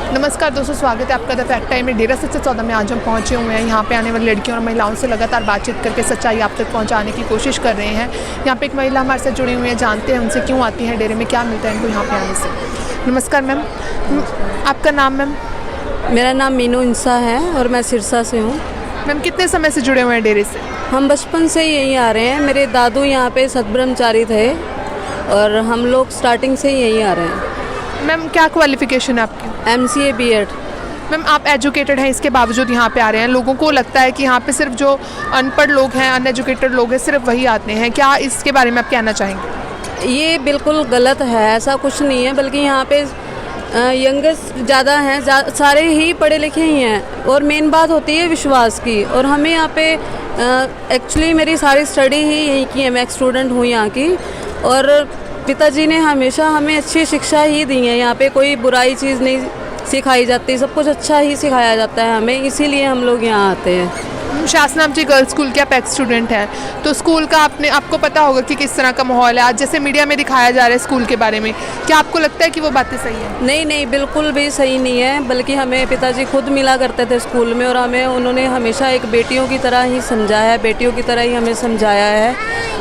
नमस्कार दोस्तों, स्वागत है आपका द फैक्ट टाइम में। डेरा सच्चा 14 में आज हम पहुंचे हुए हैं। यहाँ पे आने वाली लड़कियों और महिलाओं से लगातार बातचीत करके सच्चाई आप तक पहुंचाने की कोशिश कर रहे हैं। यहाँ पे एक महिला हमारे साथ जुड़ी हुई है, जानते हैं उनसे क्यों आती हैं डेरे में, क्या मिलता है इनको यहाँ पे आने से। नमस्कार मैम, आपका नाम मैम? मेरा नाम मीनू इंसा है और मैं सिरसा से हूँ। मैम कितने समय से जुड़े हुए हैं डेरे से? हम बचपन से यहीं आ रहे हैं। मेरे दादू यहाँ पे सतब्रह्मचारी थे और हम लोग स्टार्टिंग से ही यहीं आ रहे हैं। मैम क्या क्वालिफिकेशन है आपकी? MCA B.Ed। मैम आप एजुकेटेड हैं, इसके बावजूद यहाँ पे आ रहे हैं। लोगों को लगता है कि यहाँ पे सिर्फ जो अनपढ़ लोग हैं, अनएजुकेटेड लोग हैं, सिर्फ वही आते हैं। क्या इसके बारे में आप कहना चाहेंगे? ये बिल्कुल गलत है, ऐसा कुछ नहीं है। बल्कि यहाँ पे यंगेस्ट ज़्यादा हैं, सारे ही पढ़े लिखे ही हैं। और मेन बात होती है विश्वास की। और हमें यहाँ पे एक्चुअली मेरी सारी स्टडी ही यहीं की है, मैं एक स्टूडेंट हूँ यहाँ की। और पिताजी ने हमेशा हमें अच्छी शिक्षा ही दी है। यहाँ पे कोई बुराई चीज़ नहीं सिखाई जाती, सब कुछ अच्छा ही सिखाया जाता है हमें, इसीलिए हम लोग यहाँ आते हैं। शासनाम जी गर्ल्स स्कूल के आप एक्स स्टूडेंट हैं, तो स्कूल का आपको पता होगा कि किस तरह का माहौल है। आज जैसे मीडिया में दिखाया जा रहा है स्कूल के बारे में, क्या आपको लगता है कि वो बातें सही है? नहीं नहीं, बिल्कुल भी सही नहीं है। बल्कि हमें पिताजी खुद मिला करते थे स्कूल में और हमें उन्होंने हमेशा एक बेटियों की तरह ही समझाया है, बेटियों की तरह ही हमें समझाया है।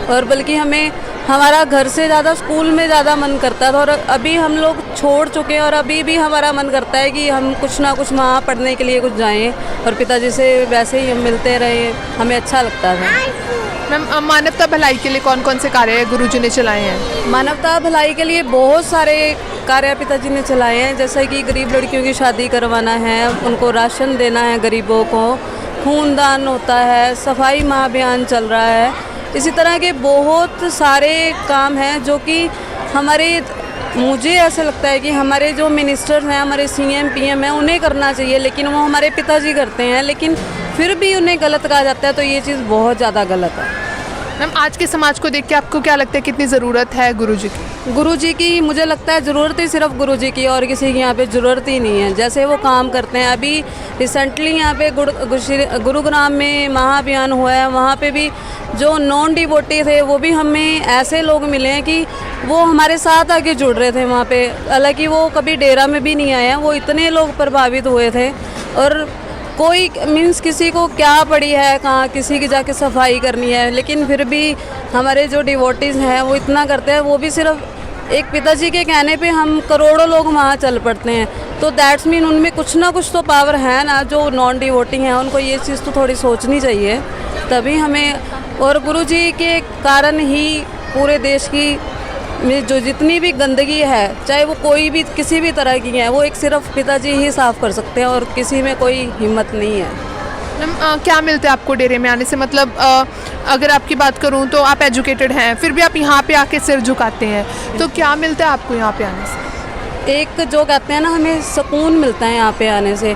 और बल्कि हमें हमारा घर से ज़्यादा स्कूल में ज़्यादा मन करता था। और अभी हम लोग छोड़ चुके हैं और अभी भी हमारा मन करता है कि हम कुछ ना कुछ वहाँ पढ़ने के लिए कुछ जाएं। और पिताजी से वैसे ही हम मिलते रहे, हमें अच्छा लगता था। मैम मानवता भलाई के लिए कौन कौन से कार्य गुरुजी ने चलाए हैं? मानवता भलाई के लिए बहुत सारे कार्य पिताजी ने चलाए हैं। जैसे कि गरीब लड़कियों की शादी करवाना है, उनको राशन देना है गरीबों को, खूनदान होता है, सफाई माह अभियान चल रहा है। इसी तरह के बहुत सारे काम हैं जो कि मुझे ऐसा लगता है कि हमारे जो मिनिस्टर हैं, हमारे CM PM हैं, उन्हें करना चाहिए, लेकिन वो हमारे पिताजी करते हैं। लेकिन फिर भी उन्हें गलत कहा जाता है, तो ये चीज़ बहुत ज़्यादा गलत है। मैम आज के समाज को देख के आपको क्या लगता है कितनी ज़रूरत है गुरुजी की? गुरुजी की मुझे लगता है ज़रूरत ही सिर्फ गुरुजी की, और किसी की यहाँ पे ज़रूरत ही नहीं है। जैसे वो काम करते हैं, अभी रिसेंटली यहाँ पे गुरुग्राम में महाअभियान हुआ है, वहाँ पे भी जो नॉन डिवोटी थे वो भी हमें ऐसे लोग मिले हैं कि वो हमारे साथ आके जुड़ रहे थे वहाँ पे। हालांकि वो कभी डेरा में भी नहीं आए हैं, वो इतने लोग प्रभावित हुए थे। और कोई मीन्स किसी को क्या पड़ी है, कहाँ किसी की जाके सफाई करनी है, लेकिन फिर भी हमारे जो डिवोटीज़ हैं वो इतना करते हैं। वो भी सिर्फ एक पिताजी के कहने पे हम करोड़ों लोग वहाँ चल पड़ते हैं। तो दैट्स मीन उनमें कुछ ना कुछ तो पावर है ना। जो नॉन डिवोटी हैं उनको ये चीज़ तो थोड़ी सोचनी चाहिए, तभी हमें। और गुरुजी के कारण ही पूरे देश की में जो जितनी भी गंदगी है, चाहे वो कोई भी किसी भी तरह की है, वो एक सिर्फ पिताजी ही साफ़ कर सकते हैं और किसी में कोई हिम्मत नहीं है। मैम क्या मिलता है आपको डेरे में आने से? मतलब अगर आपकी बात करूं तो आप एजुकेटेड हैं, फिर भी आप यहाँ पे आके सिर झुकाते हैं, तो क्या मिलता है आपको यहाँ पे आने से? एक जो कहते हैं ना, हमें सुकून मिलता है यहाँ पे आने से।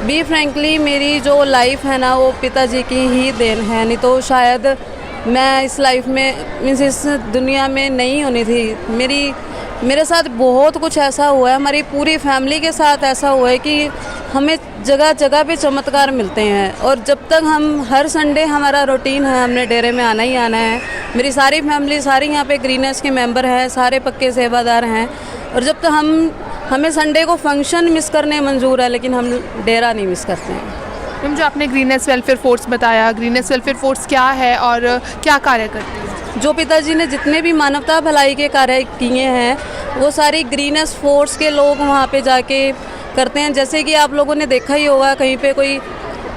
बी फ्रैंकली मेरी जो लाइफ है ना, वो पिताजी की ही देन है, नहीं तो शायद मैं इस लाइफ में मीन्स इस दुनिया में नहीं होनी थी। मेरे साथ बहुत कुछ ऐसा हुआ है, हमारी पूरी फैमिली के साथ ऐसा हुआ है कि हमें जगह जगह पे चमत्कार मिलते हैं। और जब तक हम हर संडे हमारा रूटीन है, हमने डेरे में आना ही आना है। मेरी सारी फैमिली सारी यहाँ पे ग्रीनर्स के मेंबर हैं, सारे पक्के सेवादार हैं। और जब तक हमें संडे को फंक्शन मिस करने मंजूर है, लेकिन हम डेरा नहीं मिस करते हैं। मैम जो आपने ग्रीननेस वेलफेयर फोर्स बताया, ग्रीननेस वेलफेयर फोर्स क्या है और क्या कार्य करती है? जो पिताजी ने जितने भी मानवता भलाई के कार्य किए हैं, वो सारी ग्रीननेस फोर्स के लोग वहाँ पे जाके करते हैं। जैसे कि आप लोगों ने देखा ही होगा, कहीं पे कोई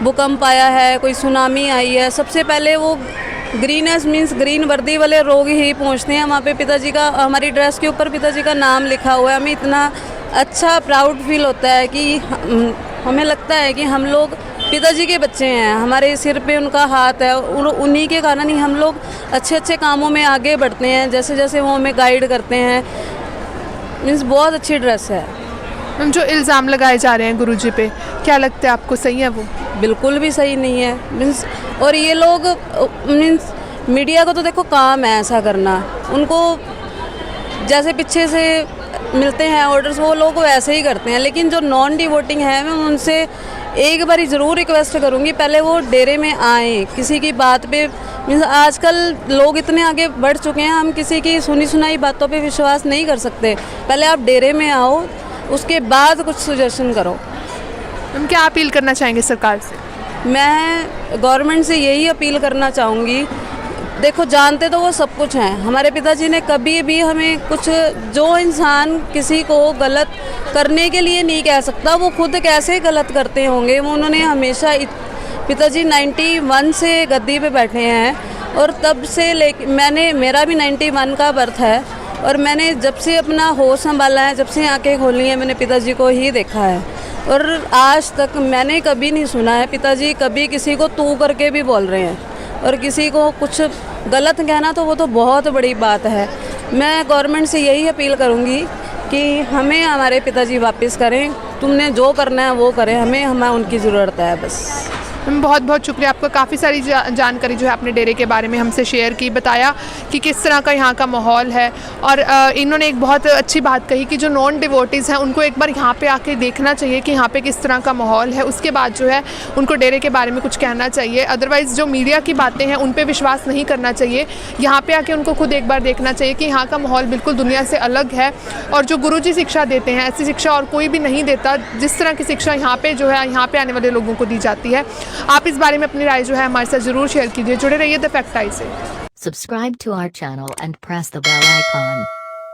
भूकंप आया है, कोई सुनामी आई है, सबसे पहले वो ग्रीननेस मीन्स ग्रीन वर्दी वाले लोग ही पहुँचते हैं वहाँ पे। पिताजी का, हमारी ड्रेस के ऊपर पिताजी का नाम लिखा हुआ है। हमें इतना अच्छा प्राउड फील होता है कि हमें लगता है कि हम लोग पिताजी के बच्चे हैं, हमारे सिर पे उनका हाथ है। उन्हीं के कारण ही हम लोग अच्छे अच्छे कामों में आगे बढ़ते हैं, जैसे जैसे वो हमें गाइड करते हैं। मीन्स बहुत अच्छी ड्रेस है। मैम जो इल्ज़ाम लगाए जा रहे हैं गुरुजी पे, क्या लगता है आपको, सही है वो? बिल्कुल भी सही नहीं है। मीन्स और ये लोग मीन्स मीडिया को तो देखो काम है ऐसा करना, उनको जैसे पीछे से मिलते हैं ऑर्डर्स, वो लोग वैसे ही करते हैं। लेकिन जो नॉन डिवोटिंग है, मैं उनसे एक बारी ज़रूर रिक्वेस्ट करूँगी, पहले वो डेरे में आएँ। किसी की बात पे मीन्स आजकल लोग इतने आगे बढ़ चुके हैं, हम किसी की सुनी सुनाई बातों पे विश्वास नहीं कर सकते। पहले आप डेरे में आओ, उसके बाद कुछ सजेशन करो। हम क्या अपील करना चाहेंगे सरकार से? मैं गवर्नमेंट से यही अपील करना चाहूँगी, देखो जानते तो वो सब कुछ हैं, हमारे पिताजी ने कभी भी हमें कुछ, जो इंसान किसी को गलत करने के लिए नहीं कह सकता वो खुद कैसे गलत करते होंगे। वो उन्होंने हमेशा, पिताजी 91 से गद्दी पे बैठे हैं और तब से मेरा भी 91 का बर्थ है और मैंने जब से अपना होश संभाला है, जब से आंखें खोली हैं, मैंने पिताजी को ही देखा है और आज तक मैंने कभी नहीं सुना है पिताजी कभी किसी को तू करके भी बोल रहे हैं। और किसी को कुछ गलत कहना तो वो तो बहुत बड़ी बात है। मैं गवर्नमेंट से यही अपील करूँगी कि हमें हमारे पिताजी वापस करें, तुमने जो करना है वो करें, हमें उनकी ज़रूरत है बस। बहुत बहुत शुक्रिया आपका, काफ़ी सारी जानकारी जो है आपने डेरे के बारे में हमसे शेयर की, बताया कि किस तरह का यहाँ का माहौल है। और इन्होंने एक बहुत अच्छी बात कही कि जो नॉन डिवोटीज़ हैं उनको एक बार यहाँ पे आके देखना चाहिए कि यहाँ पे किस तरह का माहौल है, उसके बाद जो है उनको डेरे के बारे में कुछ कहना चाहिए। अदरवाइज़ जो मीडिया की बातें हैं उन पर विश्वास नहीं करना चाहिए, यहाँ पर आके उनको खुद एक बार देखना चाहिए कि यहाँ का माहौल बिल्कुल दुनिया से अलग है। और जो गुरुजी शिक्षा देते हैं ऐसी शिक्षा और कोई भी नहीं देता, जिस तरह की शिक्षा यहाँ पे जो है यहाँ पे आने वाले लोगों को दी जाती है। आप इस बारे में अपनी राय जो है हमारे साथ ज़रूर शेयर कीजिए। जुड़े रहिए द फैक्ट आई से। Subscribe to our channel and press the bell icon.